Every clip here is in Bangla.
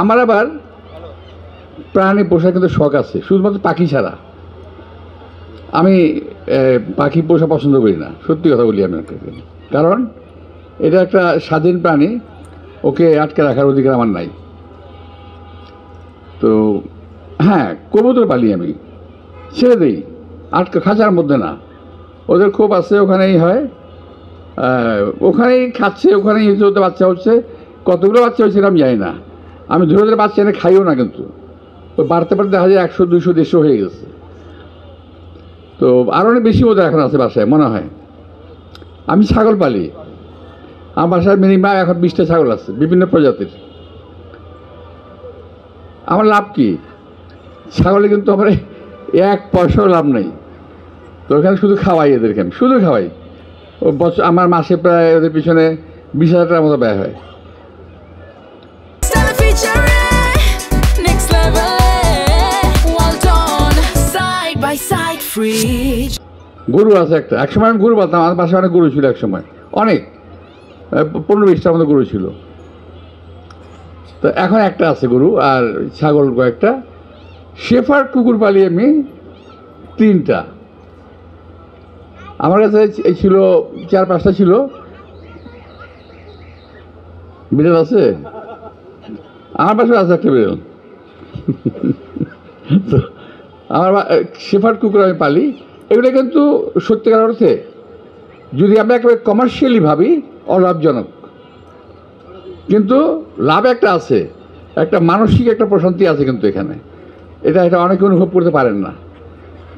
আমার আবার প্রাণী পোষা কিন্তু শখ আছে, শুধুমাত্র পাখি ছাড়া। আমি পাখি পোষা পছন্দ করি না, সত্যি কথা বলি আমি আপনাকে। কারণ এটা একটা স্বাধীন প্রাণী, ওকে আটকে রাখার অধিকার আমার নাই। তো হ্যাঁ, কবুতর পালি আমি, ছেড়ে দিই, আটকে, খাঁচার মধ্যে না। ওদের খুব আছে, ওখানেই হয়, ওখানেই খাচ্ছে, ওখানেই হতে বাচ্চা হচ্ছে। কতগুলো বাচ্চা হয়েছে আমি জানি না। আমি ধরে ধরে বাচ্চা এনে খাইও না, কিন্তু ওই বাড়তে পারতে দেখা যায় 100, 200, 150 হয়ে গেছে। তো আরও অনেক বেশি ওদের এখন আছে বাসায় মনে হয়। আমি ছাগল পালি, আমার বাসায় মিনিমাম এখন 20টা ছাগল আছে, বিভিন্ন প্রজাতির। আমার লাভ কি? ছাগলে কিন্তু আমার 1 পয়সাও লাভ নেই। তো ওখানে শুধু খাওয়াই এদেরকে, আমি শুধু খাওয়াই। ও বছর আমার মাসে প্রায় ওদের পিছনে 20,000 টাকার মতো ব্যয় হয়। গরু আছে একটা, একসময় আমি গরু পালতাম, আমার পাশে অনেক গরু ছিল একসময়, অনেক 15-20টার মতো গরু ছিল। তো এখন একটা আছে গরু, আর ছাগল কয়েকটা। শেফার্ড কুকুর পালি আমি 3টা। আমার কাছে ছিল 4-5টা ছিল। বিড়াল আছে, আমার পাশে আছে একটা বিড়াল। তো আমার শেফার্ড কুকুর আমি পালি। এগুলো কিন্তু সত্যিকার অর্থে যদি আমরা একেবারে কমার্শিয়ালি ভাবি অলাভজনক, কিন্তু লাভ একটা আছে, একটা মানসিক একটা প্রশান্তি আছে কিন্তু এখানে। এটা অনেকে অনুভব করতে পারেন না।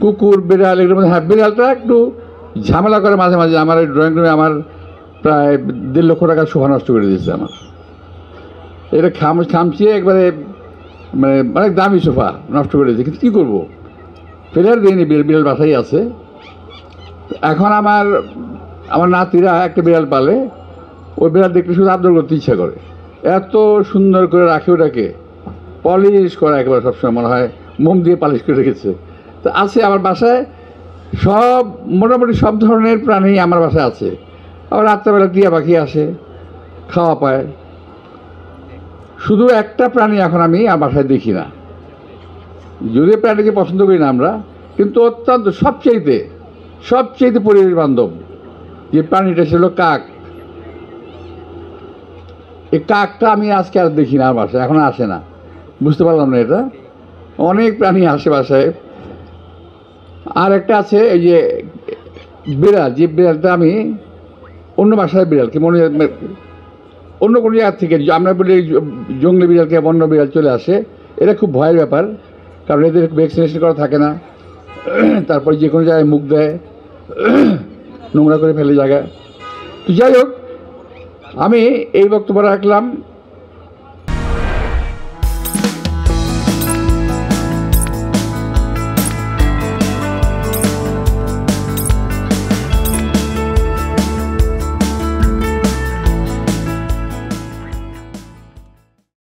কুকুর, বিড়াল, এগুলোর মধ্যে হ্যাঁ, বিড়ালটা একটু ঝামেলা করে মাঝে মাঝে। আমার ড্রয়িং রুমে আমার প্রায় 1.5 লক্ষ টাকার শোভা নষ্ট করে দিয়েছে আমার। এটা খামচিয়ে একবারে, মানে অনেক দামি সোফা নষ্ট করে দিয়েছে, কিন্তু কী করবো, ফেরার দিইনি, বিড়াল বাসাই আছে। এখন আমার নাতিরা একটা বিড়াল পালে, ওই বিড়াল দেখলে শুধু আদর করতে ইচ্ছা করে। এত সুন্দর করে রাখে ওটাকে, পলিশ করা একেবারে, সবসময় মনে হয় মোম দিয়ে পালিশ করে রেখেছে। তো আছে আমার বাসায় সব, মোটামুটি সব ধরনের প্রাণী আমার বাসায় আছে। আবার রাত্রেবেলা টিয়া পাখি আসে, খাওয়া পায়। শুধু একটা প্রাণী এখন আমি আমার বাসায় দেখি না, যদিও প্রাণীকে পছন্দ করি না আমরা, কিন্তু অত্যন্ত সবচেয়ে পরিবেশ বান্ধব যে প্রাণীটা ছিল কাক। এই কাকটা আমি আজকে আর দেখি না, আমার বাসায় এখন আসে না, বুঝতে পারলাম না এটা। অনেক প্রাণী আসে বাসায়। আর একটা আছে এই যে বিড়াল, যে বিড়ালটা আমি অন্য বাসায় বিড়ালকে মনে, অন্য কোনো জায়গার থেকে আমরা বলি জঙ্গলি বিড়ালকে বন্য বিড়াল চলে আসে, এটা খুব ভয়ের ব্যাপার। কারণ এদের ভ্যাকসিনেশন করা থাকে না, তারপরে যে কোনো জায়গায় মুখ দেয়, নোংরা করে ফেলে জায়গা। তো যাই হোক, আমি এই বক্তব্য রাখলাম।